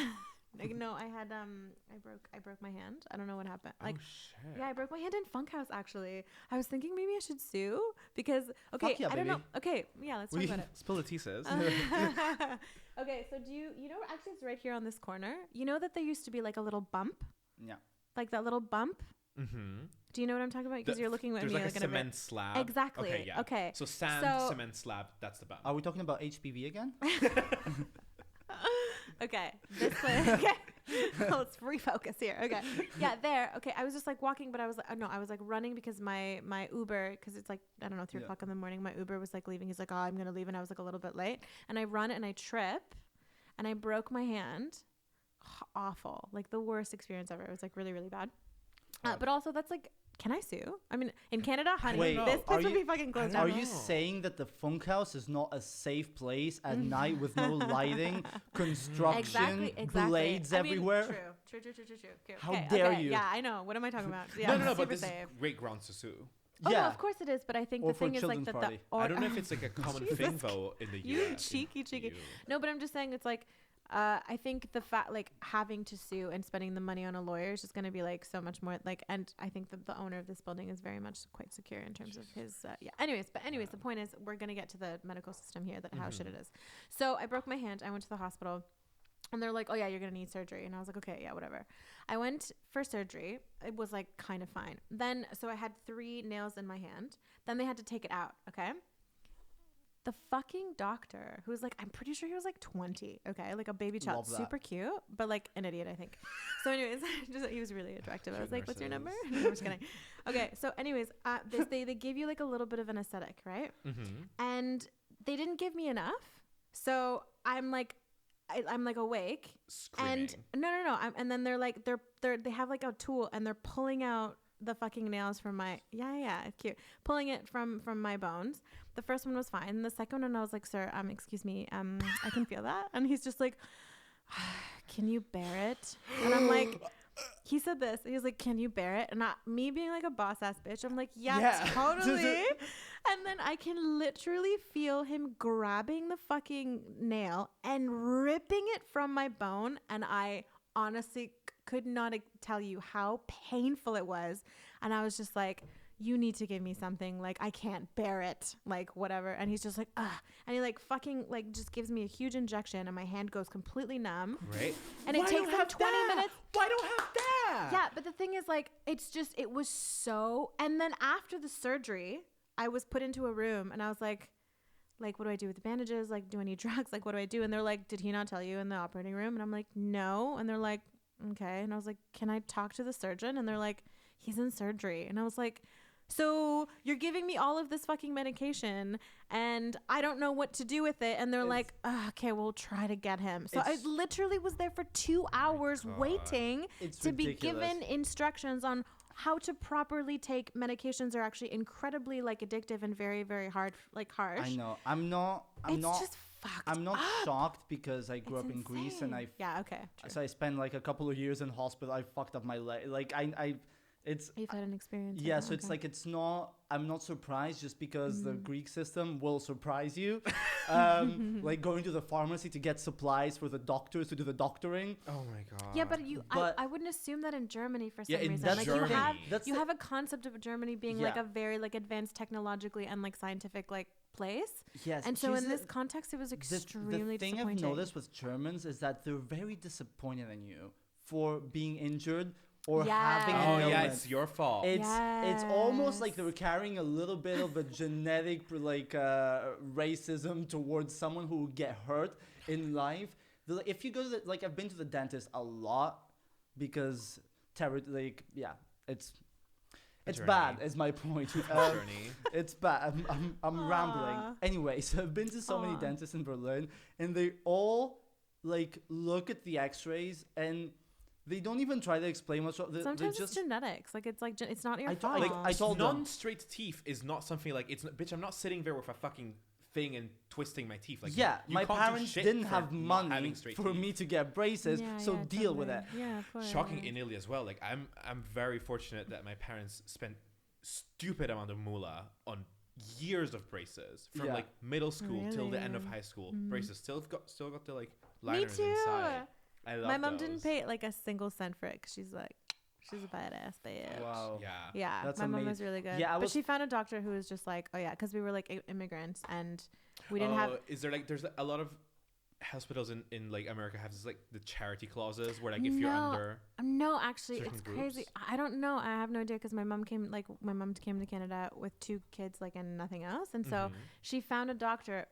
Like, no, I had I broke my hand. I don't know what happened. Like, oh shit. yeah, I broke my hand in Funkhouse actually. I was thinking maybe I should sue because okay, Fuck yeah, I don't know. baby. Okay, yeah, let's talk about it. Spill the tea, sis. Okay, so do you know actually it's right here on this corner. You know that there used to be like a little bump, Yeah. like that little bump. Mm-hmm. Do you know what I'm talking about? Because you're looking at There's me like a like in a bit. cement slab. Exactly. Okay. Yeah. Okay. So sand, So- cement slab. That's the bump. Are we talking about HPV again? Okay, this way. Okay, let's refocus here. Okay, yeah, there. Okay, I was just like walking, but I was like, no, I was like running because my Uber, because it's like I don't know 3 Yeah. o'clock in the morning. My Uber was like leaving. He's like, oh, I'm gonna leave, and I was like a little bit late, and I run and I trip, and I broke my hand. Awful, like the worst experience ever. It was like really really bad. But also that's like. Can I sue? I mean, in Canada, honey, Wait, this are place would you- be fucking closed Are down. you saying that the Funkhouse is not a safe place at night with no lighting, construction, Exactly. blades I mean, everywhere? True. Okay, How okay, dare okay, you. Yeah, I know. What am I talking about? Yeah, no. But super this safe. is great grounds to sue. Oh, Yeah. no, of course it is. But I think Or the for thing is like children's that party. the I don't know if it's like a common Jesus thing though in the US. You cheeky. No, but I'm just saying it's like I think the fact like having to sue and spending the money on a lawyer is just going to be like so much more like, and I think the owner of this building is very much quite secure in terms of his yeah. Anyways, the point is we're going to get to the medical system here that how shit it is. So I broke my hand. I went to the hospital. And they're like, oh, yeah, you're going to need surgery. And I was like, okay, yeah, whatever. I went for surgery. It was like kind of fine. Then, so I had 3 nails in my hand. Then they had to take it out. Okay. The fucking doctor who's like, I'm pretty sure he was like 20. Okay. Like a baby child. Love that. Super cute, but like an idiot, I think. So anyways, he was really attractive. I was Cute like, what's your number? nurses. No, I'm just kidding. Okay. So anyways, they give you like a little bit of an aesthetic, right? Mm-hmm. And they didn't give me enough. So I'm like awake. Screaming. And no. And then they're like, they have like a tool and they're pulling out the fucking nails from my, yeah, it's cute. Pulling it from my bones. The first one was fine. And the second one, I was like, sir, excuse me, I can feel that. And he's just like, can you bear it? And I'm like, he said this. He was like, can you bear it? And me being like a boss ass bitch, I'm like, yeah. Totally. And then I can literally feel him grabbing the fucking nail and ripping it from my bone. And I honestly could not tell you how painful it was. And I was just like, you need to give me something. Like, I can't bear it. Like, whatever. And he's just like, ugh. And he like fucking like just gives me a huge injection and my hand goes completely numb. Right. And it takes them 20 minutes. Why don't have that? Yeah, but the thing is, like, it was so. And then after the surgery, I was put into a room, and I was like, what do I do with the bandages? Like, do I need drugs? Like, what do I do? And they're like, did he not tell you in the operating room? And I'm like, no. And they're like, okay. And I was like, can I talk to the surgeon? And they're like, he's in surgery. And I was like, so you're giving me all of this fucking medication and I don't know what to do with it. And they're like, okay, we'll try to get him. So I literally was there for 2 hours waiting to be given instructions on how to properly take medications are actually incredibly like addictive and very, very harsh. I know. I'm not just fucked up. shocked because I grew up in Greece and okay. True. So I spent like a couple of years in hospital. I fucked up my leg. Like You've had an experience. Yeah, like so that, it's okay. like I'm not surprised just because the Greek system will surprise you. Like going to the pharmacy to get supplies for the doctors to do the doctoring. Oh my god. Yeah, but I wouldn't assume that in Germany for some reason. that's Like Germany. you have a concept of Germany being like Yeah. a very like advanced technologically and like scientific like place. Yes. And so here's in the- this context, it was extremely the thing I've disappointing. noticed with Germans is that they're very disappointed in you for being injured or having an Oh illness. yeah, it's your fault. It's almost like they were carrying a little bit of a genetic like racism towards someone who would get hurt in life. If you go to like I've been to the dentist a lot because It's journey. bad, is my point. Journey. It's bad. I'm rambling. Aw. Anyway, so I've been to so many Aw. dentists in Berlin, and they all like look at the X-rays, and they don't even try to explain what's wrong. Sometimes they it's just genetics. Like it's like it's not your I fault. like, I told them. Non-straight teeth is not something like it's. Bitch, I'm not sitting there with a fucking thing and twisting my teeth. Like yeah, you my can't do parents shit didn't for have not money having straight for teeth. me to get braces, Yeah, so yeah, deal with it. totally. Yeah, of course. Shocking in Italy as well. Like I'm very fortunate that my parents spent stupid amount of moolah on years of braces from Yeah. like middle school till the end of Really? high school. Mm. Braces still got the like Me liners too. inside. I love My mom those. didn't pay like a single cent for it 'cause she's like, she's a badass bitch. Wow. Yeah. Yeah, That's my mom amazing. was really good. Yeah, I but was- she found a doctor who was just like, oh yeah, because we were like immigrants and we didn't have. Is there like there's a lot of hospitals in like America have this like the charity clauses where like if you're No. under No, actually, certain it's crazy. groups? I don't know. I have no idea because my mom came to Canada with 2 kids, like, and nothing else, and so Mhm. she found a doctor.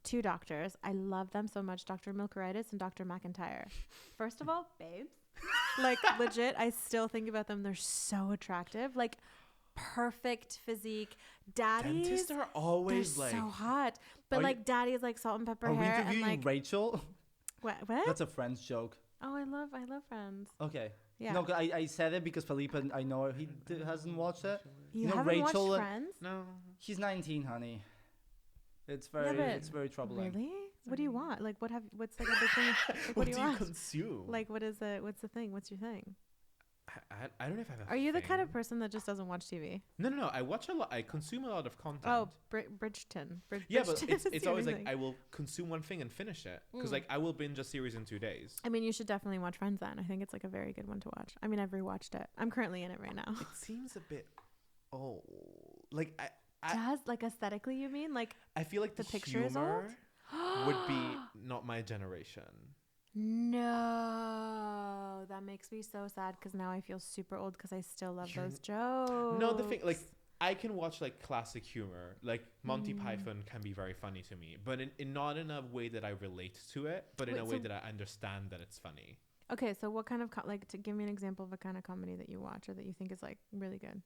2 doctors. I love them so much, Dr. Milkeritis and Dr. McIntyre. First of all, babes. Like, legit, I still think about them. They're so attractive. Like, perfect physique. Daddies, dentists are they're always like so hot. But, Are you- like, daddy's, like, salt and pepper Are we hair. And, interviewing like, Rachel? what? That's a Friends joke. Oh, I love Friends. Okay. Yeah. No, I said it because Felipe, I know he hasn't watched it. you know, haven't Rachel watched and- Friends? no. He's 19, honey. It's Yeah, very, but it's very troubling. Really? What do you want? Like, what's like a big thing? Like, what do you want? consume? Like, what's the thing? What's your thing? I don't know if I have a Are you the kind of thing. person that just doesn't watch TV? No. I watch a lot. I consume a lot of content. Oh, Bridgerton. Yeah, but Bridgerton it's is the always only like thing. I will consume one thing and finish it because Mm. like I will binge a series in 2 days. I mean, you should definitely watch Friends then. I think it's like a very good one to watch. I mean, I've rewatched it. I'm currently in it right now. It seems a bit old. Like I Does like aesthetically, you mean? Like, I feel like The the picture is old? humor would be not my generation. no, that makes me so sad because now I feel super old because I still love You're those jokes. No, the thing like I can watch like classic humor, like Monty Mm. Python can be very funny to me, but in not in a way that I relate to it, but in Wait, a way so- that I understand that it's funny. Okay, so what kind of like to give me an example of a kind of comedy that you watch or that you think is like really good?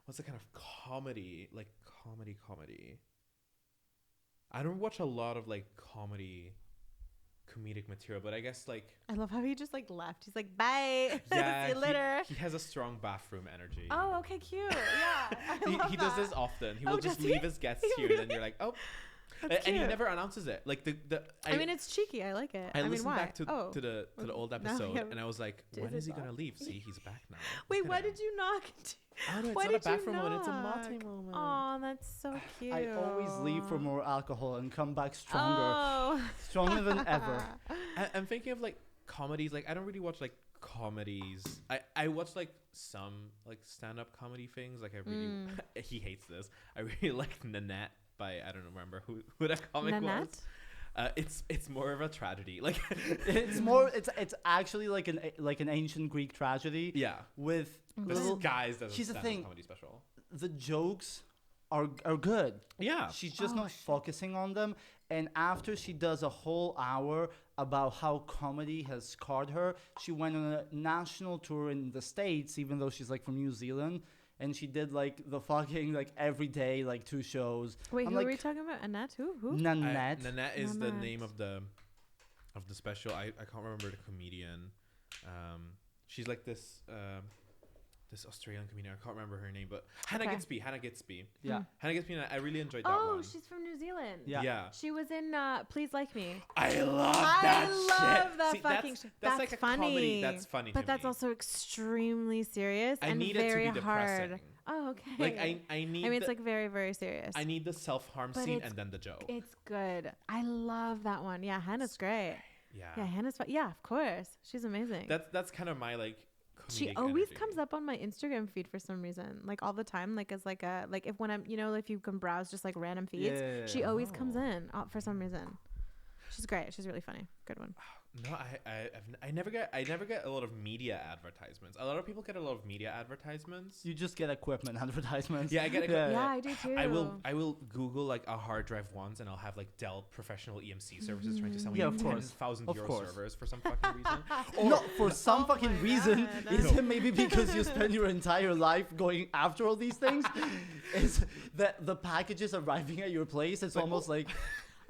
What's the kind of comedy, like comedy? I don't watch a lot of like comedic material, but I guess like I love how he just like left. He's like, bye. yeah, See you later. he has a strong bathroom energy. Oh, okay, cute. Yeah. I love he does that. this often. He Oh, will just does he? leave his guests He here, and then you're like, oh, That's and he cute. never announces it. Like the I mean, it's cheeky. I like it. I mean, listened why? back to Oh. the old now episode, we have- and I was like, Is when it is he gonna off? leave? See, he's back now. Wait, Look why at him. did you knock? Oh no, it's why not a did you bathroom moment. It's a mate knock? moment. Oh, that's so cute. I always leave for more alcohol and come back stronger. Oh. Stronger than ever. I'm thinking of like comedies. Like I don't really watch like comedies. I watch like some like stand up comedy things. Like I really he hates this. I really like Nanette by I don't remember who that comic Nanette? was. It's more of a tragedy. Like It's actually like an ancient Greek tragedy yeah, with this little. guys as a Here's the stand thing. up comedy special. The jokes are good. Yeah, She's just Oh, not shit. focusing on them. And after she does a whole hour about how comedy has scarred her, she went on a national tour in the States, even though she's like from New Zealand. And she did like the fucking like every day, like 2 shows. Wait, I'm who are we like, talking about? Annette? Who? Nanette. Nanette is the Nanette. name of the special. I can't remember the comedian. She's like this Australian comedian. I can't remember her name, but Hannah Okay. Gatsby. Hannah Gatsby. Yeah. Hannah Gatsby. I really enjoyed that Oh, one. she's from New Zealand. Yeah. She was in Please Like Me. I love I that love shit. that See, fucking that's, shit. that's That's like a funny. comedy. That's funny But to that's me. also extremely serious I and need it to very be hard. depressing. Oh, okay. Like I need. I mean, it's the, like very, very serious. I need the self-harm But scene it's- and then the joke. It's good. I love that one. Yeah, Hannah's great. Yeah. Yeah, Hannah's fun. Yeah, of course. She's amazing. That's kind of my like. She comedic always energy. comes up on my Instagram feed for some reason, like all the time, like as like a like if when I'm if you can browse just like random feeds, she always comes Oh. in for some reason. She's great. She's really funny. Good one. No, I never get a lot of media advertisements. A lot of people get a lot of media advertisements. You just get equipment advertisements. Yeah, I get Yeah, I do too. I will Google like a hard drive once, and I'll have like Dell professional EMC services trying to sell me Yeah, of course. 10,000 Of euro course. servers for some fucking reason. No, for some Oh fucking my reason. God. Is No. it maybe because you spend your entire life going after all these things? Is that the packages arriving at your place? It's Like, almost like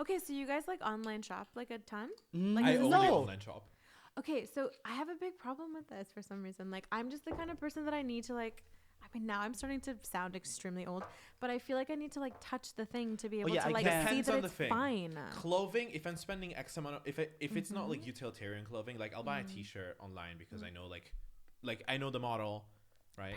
Okay, so you guys like online shop like a ton? I only no. online shop. Okay, so I have a big problem with this for some reason. Like, I'm just the kind of person that I need to like. I mean, now I'm starting to sound extremely old, but I feel like I need to like touch the thing to be able yeah, to I like can. see Depends that on the it's thing. fine. Clothing, if I'm spending X amount of, if it's not like utilitarian clothing, like I'll buy a T-shirt online because I know like I know the model, right?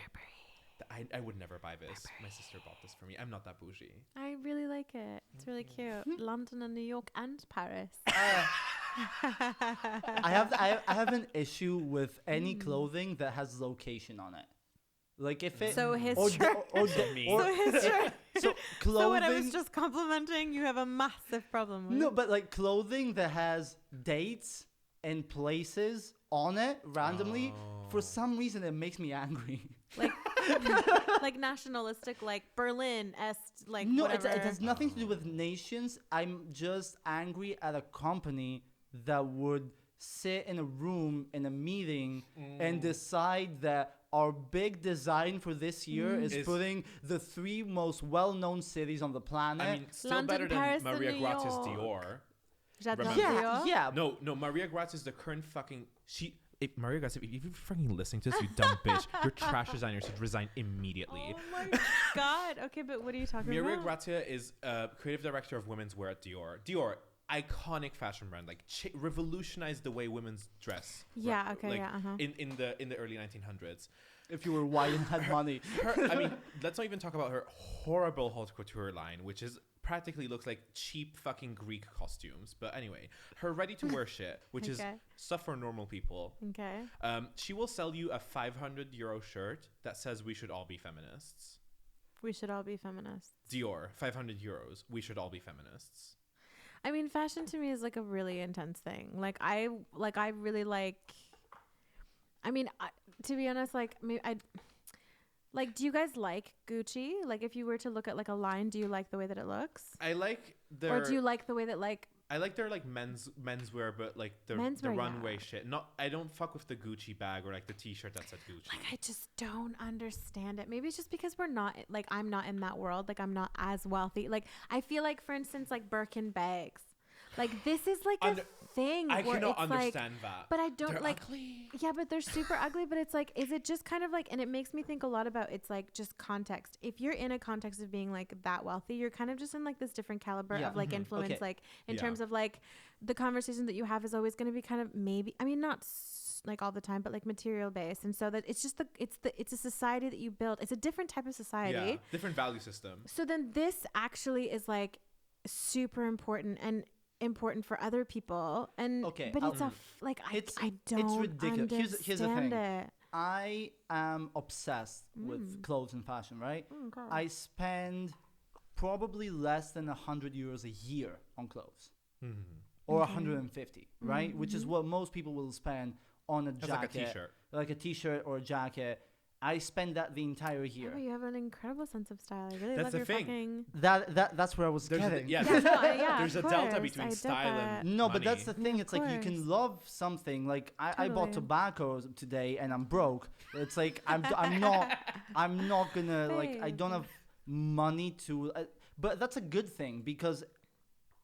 I would never buy this. My sister bought this for me. I'm not that bougie. I really like it. It's really cute. London and New York and Paris. I have an issue with any clothing that has location on it. Like if it So his or shirt. Me. or So his shirt. so clothing. So what I was just complimenting, you have a massive problem with. No, but like clothing that has dates and places on it randomly, for some reason it makes me angry. like like nationalistic, like Berlin, Est, like No, whatever. it has nothing to do with nations. I'm just angry at a company that would sit in a room in a meeting and decide that our big design for this year is putting the 3 most well-known cities on the planet. I mean, still London, better than Paris, and Maria New Grazia's York. Dior. J'adore Remember- Dior. yeah. No, Maria Grazia is the current fucking Maria Grazia, if you're fucking listening to this, you dumb bitch, your trash designer should resign immediately. Oh my god. Okay, but what are you talking Maria about? Grazia is creative director of women's wear at Dior. Dior, iconic fashion brand, like revolutionized the way women's dress. Yeah, okay, like, yeah, uh-huh. In the early 1900s. If you were white and had money. I mean, let's not even talk about her horrible haute couture line, which is practically looks like cheap fucking Greek costumes. But anyway, her ready-to-wear shit, which is Okay. stuff for normal people. Okay. She will sell you a 500 euro shirt that says we should all be feminists. We should all be feminists. Dior, 500 euros. We should all be feminists. I mean, fashion to me is like a really intense thing. Like I really like. I mean, to be honest, like like, do you guys like Gucci? Like, if you were to look at like a line, do you like the way that it looks? I like their. Or do you like the way that like? I like their like menswear, but like the Menswear, runway yeah. shit. I don't fuck with the Gucci bag or like the T-shirt that said Gucci. Like, I just don't understand it. Maybe it's just because we're not like I'm not in that world. Like, I'm not as wealthy. Like, I feel like, for instance, like Birkin bags. Like, this is like a thing. I where cannot it's like, understand that. but I don't They're like. ugly. Yeah, but they're super ugly. But it's like, is it just kind of like, and it makes me think a lot about it's like just context. If you're in a context of being like that wealthy, you're kind of just in like this different caliber Yeah, of like influence. okay. Like in Yeah. terms of like the conversation that you have is always going to be kind of maybe. I mean, not like all the time, but like material based, and so that it's just it's a society that you build. It's a different type of society. Yeah, different value system. So then this actually is like super important and important for other people, and Okay, but it's it's- I don't ridiculous. Here's the understand thing. it. I am obsessed with clothes and fashion, right? Okay. I spend probably less than 100 euros a year on clothes. Or 150, right? Which is what most people will spend on a That's jacket. like a T-shirt. Like a t-shirt or a jacket. I spend that the entire Yeah, year. but you have an incredible sense of style. I really That's love the your thing. fucking. That's where I was There's getting. Yeah, no, yeah, there's a of delta course, between I get style that. and No, but that's the money. thing. Yeah, It's of like you can course. love something. Like I bought Totally. tobacco today and I'm broke. It's like I'm not gonna like I don't have money to. But that's a good thing because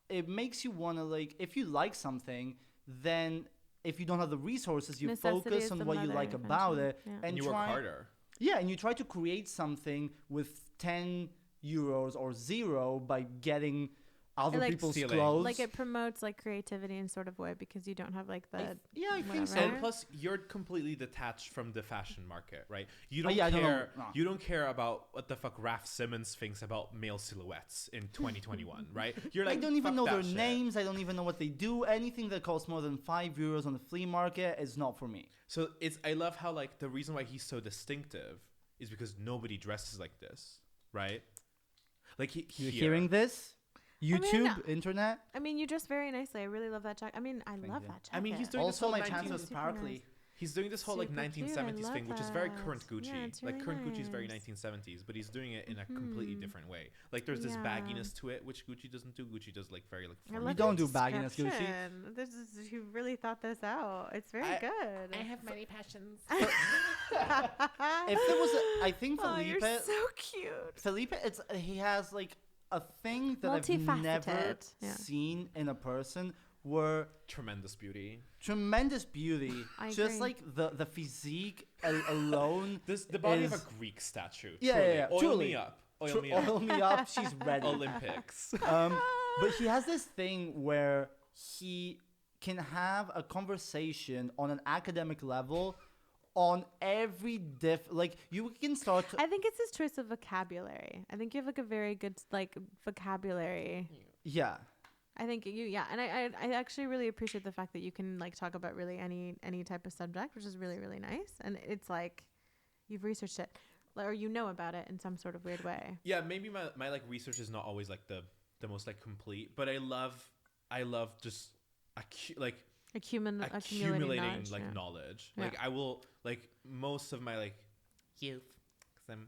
it makes you wanna like if you like something, then if you don't have the resources, you Necessity focus is on the what you mother, like about eventually. it Yeah. and You work try harder. Yeah, and you try to create something with 10 euros or 0 by getting other Like people's stealing. clothes. Like it promotes like creativity in sort of way because you don't have like the. I think so. whatever. And plus, you're completely detached from the fashion market, right? You Oh, don't yeah, I don't know. care. No. You don't care about what the fuck Raf Simons thinks about male silhouettes in 2021, right? You're like, I don't even "Fuck know that their shit." names. I don't even know what they do. Anything that costs more than 5 euros on the flea market is not for me. So I love how like the reason why he's so distinctive is because nobody dresses like this, right? Like You're here. hearing this? YouTube, internet. I mean, you dress very nicely. I really love that jacket. I mean, I Thank love you. that jacket. I mean, he's doing Also, this my whole chances 19 is Super sparkly. nice. He's doing this whole like Super cute, I 1970s love thing, which is very that. current Gucci. Yeah, it's Like really current Gucci is very nice. 1970s, but he's doing it in a completely Mhm. different way. Like there's this Yeah. bagginess to it, which Gucci doesn't do. Gucci does like very like. I formal. love don't your do bagginess, Gucci. description. This is, you really thought this out. It's very good. have many passions. If there was, I think Oh, Felipe, you're so cute. Felipe, he has like a thing that I've never Multifaceted, yeah. seen in a person. Were Tremendous beauty. tremendous beauty, I just agree. like the physique alone. The body of Is- a Greek statue. Yeah, truly. yeah, yeah, Oil truly. me up. Oil me up. Oil me up, she's ready. Olympics. But he has this thing where he can have a conversation on an academic level on every like you can start I think it's his choice of vocabulary. I think you have like a very good like vocabulary. yeah. I think yeah, and I actually really appreciate the fact that you can like talk about really any type of subject, which is really really nice. And it's like you've researched it, or you know about it in some sort of weird way. Yeah, maybe my like research is not always like the most like complete, but I love just accumulating Accumulating like knowledge. knowledge. Yeah. Like I will like most of my like youth, because I'm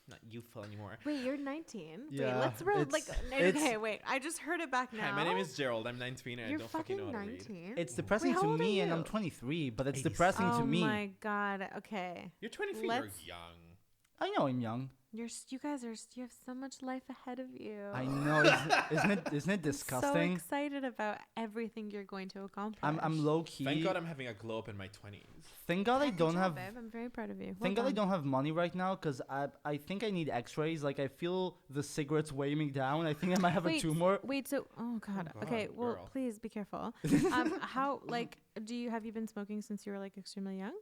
not youthful anymore. Wait, you're 19. Yeah, Wait, let's roll like. it's- Okay, wait. I just heard it back now. Hi, my name is Gerald. I'm 19 and You're I don't fucking know fucking how to read. 19. It's depressing how to old are me, and I'm you? 23, but it's 86. depressing Oh to me. my god. Okay. You're 23. Let's- You're young. I know I'm young. You guys are. You have so much life ahead of you. I know, isn't it disgusting? So excited about everything you're going to accomplish. I'm low key. Thank God I'm having a glow up in my 20s. Thank God I Good don't job, have. babe. I'm very proud of you. Thank Well God I done. don't have money right now, because I think I need X-rays. Like I feel the cigarettes weighing me down. I think I might have a Wait, tumor. Wait. So, oh god. God, Okay. Well, girl. please be careful. How like have you been smoking since you were like extremely young?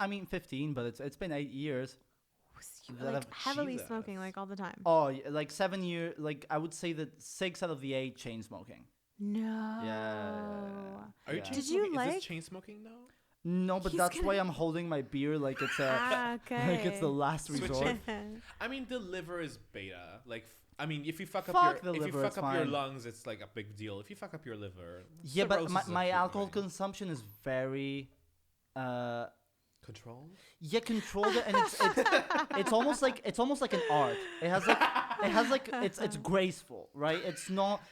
I mean 15, but it's been 8 years. That Like I've- heavily Jesus. smoking like all the time. Oh, like 7 years. Like I would say that 6 out of the 8 chain smoking. No. Are you Yeah. chain Did you smoking? Is like- this chain smoking though? No, but He's that's gonna- why I'm holding my beer like it's a Ah, okay. like it's the last Switch resort. I mean, the liver is beta. Like, I mean, if you fuck Fuck up the your if you liver, fuck it's up your fine. lungs, it's like a big deal. If you fuck up your liver, Yeah, but cirrhosis is a my cute alcohol thing. consumption is very Control. yeah, controlled, and it's almost like an art. It has like it's graceful, right? It's not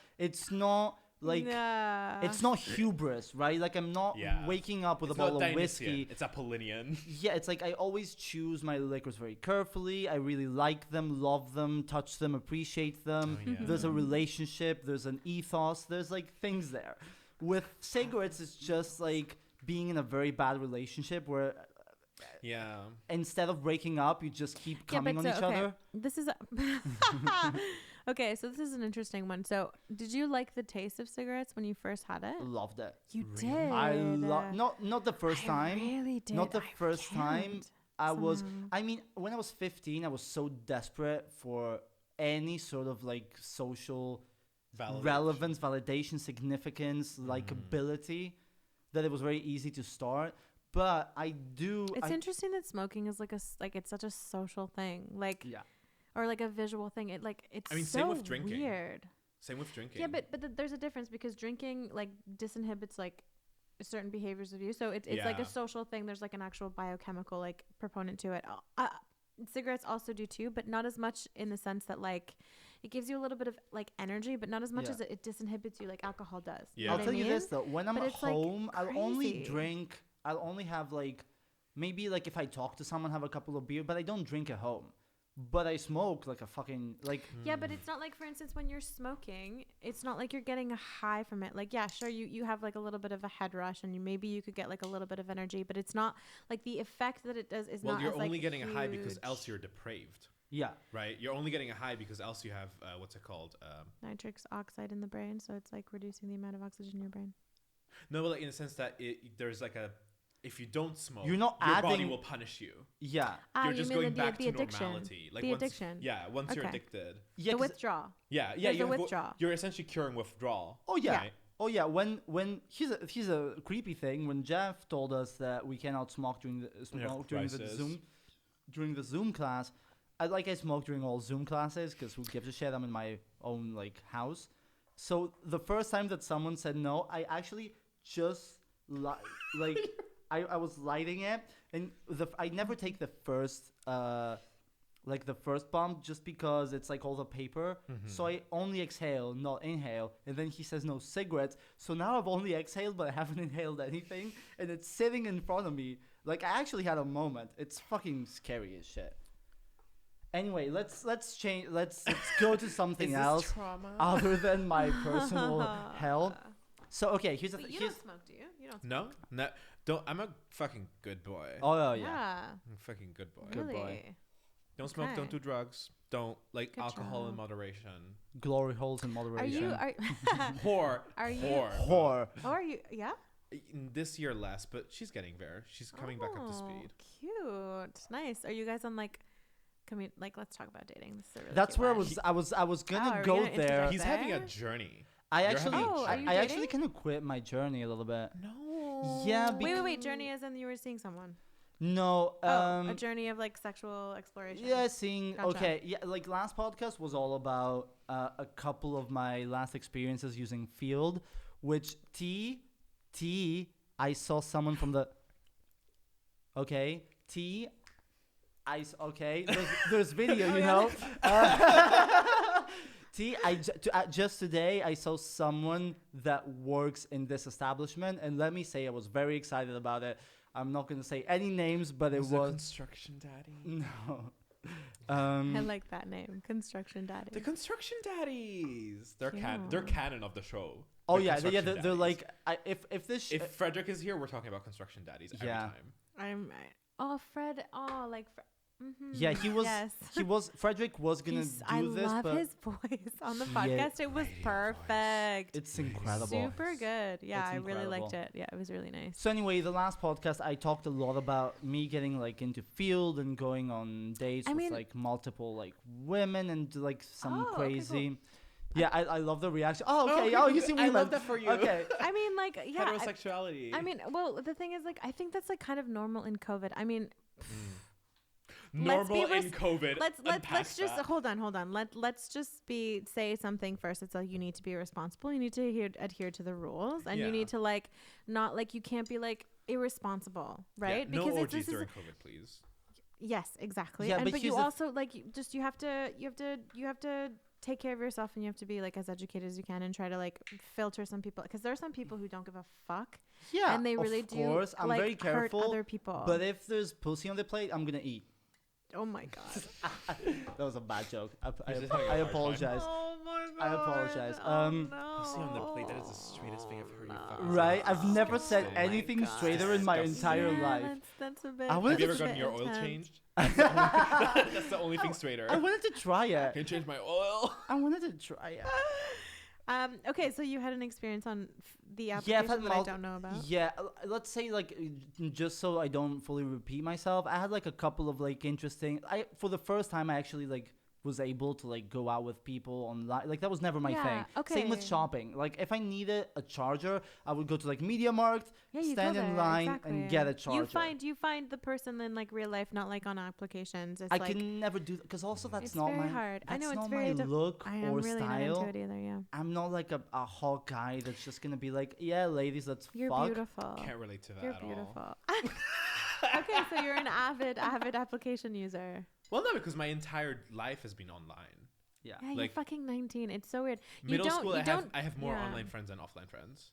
like Nah. it's not hubris, right? Like I'm not Yeah. waking up with It's a bottle not of Dionysian, whiskey. It's Apollinian. Yeah, it's like I always choose my liquors very carefully. I really like them, love them, touch them, appreciate them. Oh, yeah. There's a relationship, there's an ethos, there's like things there. With cigarettes, it's just like being in a very bad relationship where Yeah. instead of breaking up, you just keep coming on each other. This is okay. So this is an interesting one. So, did you like the taste of cigarettes when you first had it? Loved it. You Really? did. I love not the first I time. really did. Not the I first time. can't I was. somehow. I mean, when I was 15, I was so desperate for any sort of like social Validation. relevance, validation, significance, likability, that it was very easy to start. But I do. It's interesting that smoking is like it's such a social thing, like Yeah. or like a visual thing. It's I mean, so same with drinking. weird. Same with drinking. Yeah, but there's a difference because drinking like disinhibits like certain behaviors of you. So it's like Yeah. a social thing. There's like an actual biochemical like proponent to it. Cigarettes also do too, but not as much in the sense that like it gives you a little bit of like energy, but not as much Yeah. as it disinhibits you like alcohol does. Yeah. You know I'll what tell I you mean? this though. When I'm But at it's, like, home, I'll only crazy. drink. I'll only have like maybe like if I talk to someone, have a couple of beer, but I don't drink at home. But I smoke like a fucking like. Yeah, but it's not like, for instance, when you're smoking, it's not like you're getting a high from it. Like, yeah, sure, you have like a little bit of a head rush, and maybe you could get like a little bit of energy, but it's not like the effect that it does is well, not. you're as, only like, getting a high because huge. else you're depraved, Yeah. right? You're only getting a high because else you have what's it called? Nitric oxide in the brain, so it's like reducing the amount of oxygen in your brain. No, but like in the sense that there's like a if you don't smoke, You're not your body adding- will punish you. Yeah. You're you just mean going back the to addiction. normality. Like The once, addiction. Yeah, once you're Okay. addicted. Yeah. The 'cause- withdrawal. Yeah, There's you a have withdrawal. You're essentially curing withdrawal. Oh yeah. Right? Oh yeah. When here's a creepy thing. When Jeff told us that we cannot smoke during the crisis. during the Zoom class, I smoked during all Zoom classes because who gives a shit? I'm in my own like house. So the first time that someone said no, I actually just like I was lighting it, and I never take the first like the first bump just because it's like all the paper. So I only exhale, not inhale. And then he says no cigarettes. So now I've only exhaled, but I haven't inhaled anything, and it's sitting in front of me. Like I actually had a moment. It's fucking scary as shit. Anyway, let's change. Let's go to something else trauma? other than my personal hell. So okay, here's the But thing. you don't smoke, do you? You don't smoke. No, don't. I'm a fucking good boy. Oh yeah. I'm a fucking good boy. Good Really? boy. Don't smoke. Okay. Don't do drugs. Don't like Good alcohol in job. moderation. Glory holes in Are moderation. you? Are Whore. Are you- Whore. Whore. oh, are you? Yeah. This year less, but she's getting there. She's coming back up to speed. Cute. Nice. Are you guys on like? Like, let's talk about dating. This is a really That's cute where one. I was gonna are we go gonna there. interrupt? He's having a there? journey. I You're actually, having a Oh, are journey. you I actually dating? kind of quit my journey a little bit. No. Yeah, Wait. Journey as in you were seeing someone. No. A journey of like sexual exploration. Yeah, seeing. Gotcha. Okay, yeah, like last podcast was all about a couple of my last experiences using Field, which I saw someone from the. Okay, okay. There's video, you know. Just today I saw someone that works in this establishment, and let me say I was very excited about it. I'm not gonna say any names, but it a was construction daddy. no. I like that name, Construction Daddy. The construction daddies. They're Cute. they're canon of the show. Oh The yeah, construction they're daddies. like if this If Frederick is here, we're talking about construction daddies every Yeah. time. Fred. Oh, like. yeah he was Yes. Frederick was gonna I do this, love but his voice on the He- podcast. It was Radio voice. perfect. it's incredible. Super good. Yeah, It's I really liked incredible. it. Yeah, it was really nice. So anyway, the last podcast I talked a lot about me getting like into Field and going on dates I with mean- like multiple like women and like some Oh, okay, crazy. Yeah, I love the reaction. Oh, okay. Okay, Oh, you see I women. love that for you. Okay. I mean, like, yeah. Heterosexuality. I mean, well, the thing is, like, I think that's like kind of normal in COVID. I mean, normal res- in COVID. let's unpack just that. hold on. Let's just say something first. It's like you need to be responsible. You need to adhere to the rules, and Yeah. you need to like not like you can't be like irresponsible, right? Yeah, no because orgies this is during COVID, please. yes, exactly. Yeah, and but but you here's the also like you have to take care of yourself, and you have to be like as educated as you can and try to like filter some people, because there are some people who don't give a fuck. Yeah, And they really of do course, I'm like very careful. hurt other people. But if there's pussy on the plate, I'm gonna eat. oh my god. That was a bad joke. I You're just having a hard time. apologize. Oh my god. I apologize. no. Pussy on the plate, that is the straightest thing I've heard you fucking say. Right? I've never said Oh my anything God. straighter in my Disgusting. entire Yeah, life. That's a bit. I wanted Have you to ever gotten your oil intense. changed? That's the only thing straighter. I wanted to try it. Can you change my oil? I wanted to try it. Okay, so you had an experience on the Yeah, application I've had that I don't know about. Yeah, let's say like just so I don't fully repeat myself, I had like a couple of like interesting. For the first time I actually like was able to like go out with people online. Like that was never my Yeah, thing. Same with okay. shopping. Like if I needed a charger, I would go to like Media Markt, Yeah, you stand go in there, line exactly. and get a charger. You find the person in like real life, not like on applications. It's I like can never do that because also that's it's not very my hard. I that's know it's not very my look I am or really style. not into it either. Yeah, I'm not like a hot guy that's just gonna be like, yeah, ladies, let's you're fuck. beautiful. Can't relate to that You're at all. beautiful. Okay, so you're an avid application user. Well, no, because my entire life has been online. Yeah. Yeah, you're Like, fucking 19. It's so weird. Middle school, you don't, I have more yeah. online friends than offline friends.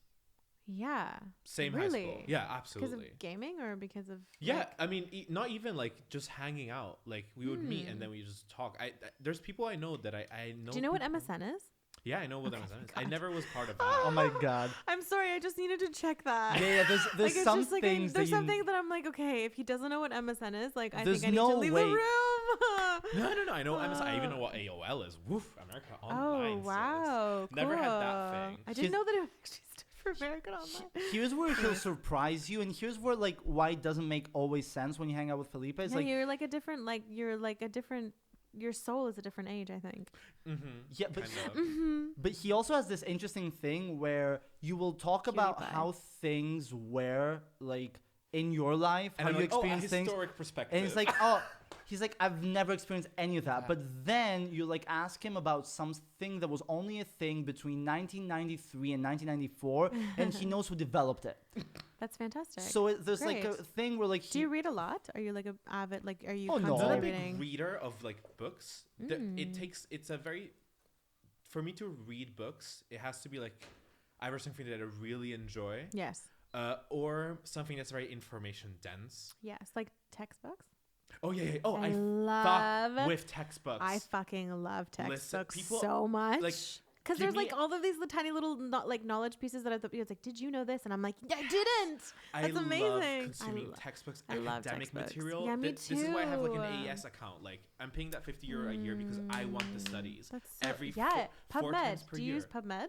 Yeah. Same high school. Really? Yeah, Because absolutely. of gaming or because of Yeah, like, I mean, not even like just hanging out. Like we would meet and then we just talk. There's people I know that I know. do you know what people- MSN is? Yeah, I know what MSN is. I God. never was part of that. Oh my god. I'm sorry, I just needed to check that. Yeah, there's Like, it's some just, like, things there's that you. something that I'm like, okay, if he doesn't know what MSN is, like, I There's think I need no to leave way. the room. No. I know MSN. I even know what AOL is. Woof, America Online. Oh, wow. Never had that cool. thing. I didn't know that it actually stood for American Online. Here's where he'll surprise you, and here's where like why it doesn't make always sense when you hang out with Felipe. It's Yeah, like you're like a different, your soul is a different age, I think. Mm-hmm. yeah, but Kind of. but he also has this interesting thing where you will talk Cutie about pie. how things were like in your life, And how I'm you like, oh, a experience things, historic perspective. and it's like, oh, He's like, I've never experienced any of that. Yeah. But then you like ask him about something that was only a thing between 1993 and 1994, and he knows who developed it. That's fantastic. So there's like a Great. thing where like Do you read a lot? Are you like a avid, like, are you Oh, no. I'm not a constantly big reading? reader of like books. It's a very, for me to read books, it has to be like either something that I really enjoy, Yes. or something that's very information dense. Yes. Like textbooks? Oh yeah. Oh, I I love fuck with textbooks. I fucking love textbooks people- so much. like, because give there's like me- all of these tiny little like knowledge pieces that I thought it's like, did you know this? And I'm like, I didn't. That's love amazing. consuming textbooks, I love academic textbooks. material. Yeah, me This is why I have like an too. AES account. Like I'm paying that €50 a year because I want the studies. That's so, every yeah. four times PubMed. per Do you year. use PubMed?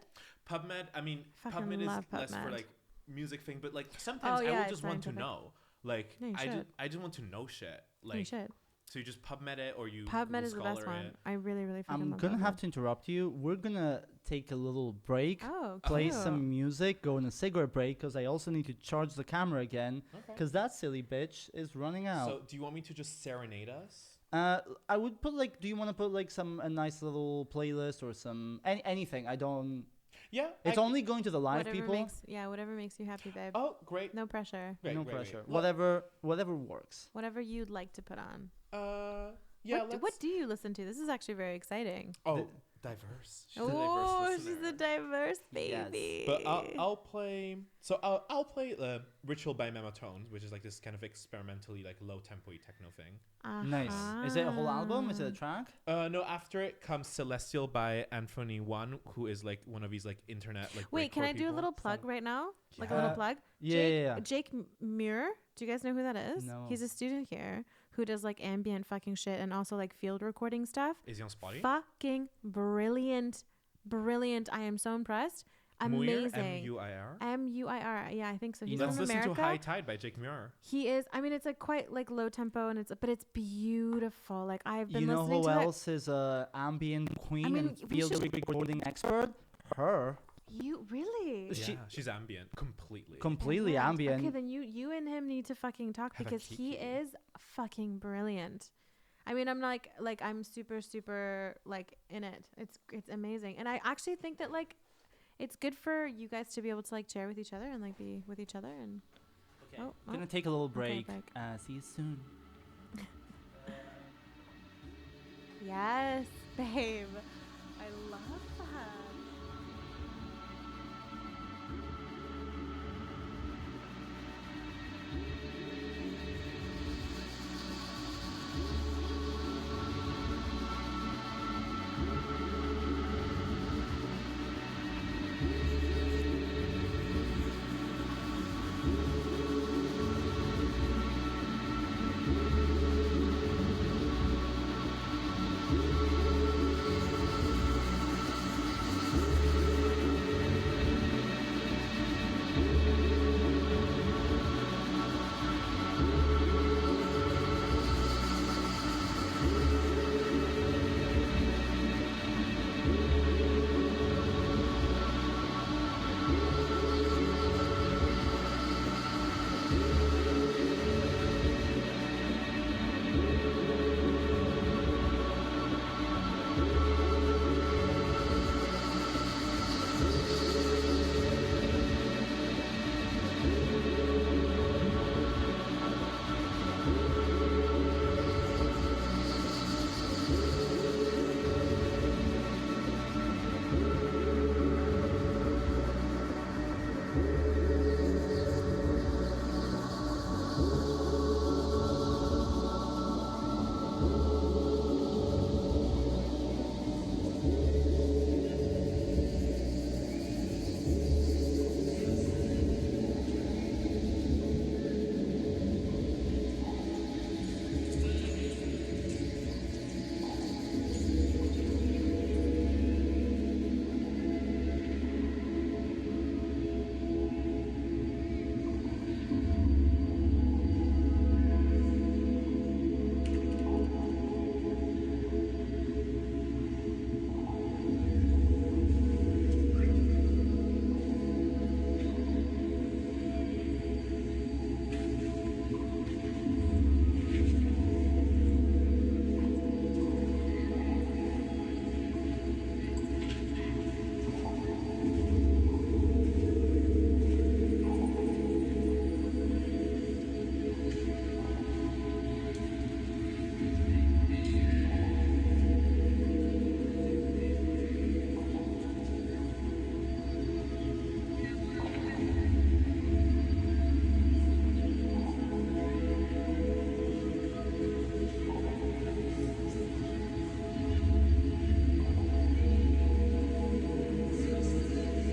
PubMed. I mean, Fucking PubMed is love less for PubMed. like music thing, but like sometimes Oh, I yeah, will it's just want to scientific. know. Like No, you should. I just want to know shit. You Like should. so you just PubMed it or you PubMed Google is the best Scholar one. it. I really, really fucking I'm love gonna have PubMed. to interrupt you. We're gonna take a little break, Oh, play cute. some music, go on a cigarette break, because I also need to charge the camera again, Okay. because that silly bitch is running out. So do you want me to just serenade us? I would put like, do you want to put like a nice little playlist or some anything? I don't. Yeah. It's only going to the live whatever people. whatever makes you happy, babe. Oh, great. No pressure. Great, No great, pressure. great. Whatever works. Whatever you'd like to put on. Yeah. What do you listen to? This is actually very exciting. Oh, diverse. She's a Oh, diverse she's a listener. diverse Yes. baby. But I'll play. So I'll play "Ritual" by Mematones, which is like this kind of experimentally like low tempo techno thing. Nice. Is it a whole album? Is it a track? No, after it comes "Celestial" by Anthony Wan, who is like one of these like internet like. Wait, can breakcore I do a people. little plug right now? Like a Yeah. little plug? Yeah. Jake Muir. Do you guys know who that is? No. He's a student here who does like ambient fucking shit and also like field recording stuff. Is he on Spotify? Fucking brilliant. Brilliant. I am so impressed. Muir, Amazing. M-U-I-R. M-U-I-R. Yeah, I think so. He's Let's from listen America. to "High Tide" by Jake Muir. He is. I mean, it's like quite like low tempo and but it's beautiful. Like I've been You know listening who to else is a ambient queen mean, and we field should- recording expert? Her. it. You really? She- Yeah, she's ambient completely. Completely Yeah. ambient. Okay, then you and him need to fucking talk Have a because he kiki. is fucking brilliant. I mean, I'm like I'm super like in it. It's amazing, and I actually think that like it's good for you guys to be able to like share with each other and like be with each other and. Okay. Oh, Gonna take a little Okay, break. break. See you soon. Yes, babe. I love that.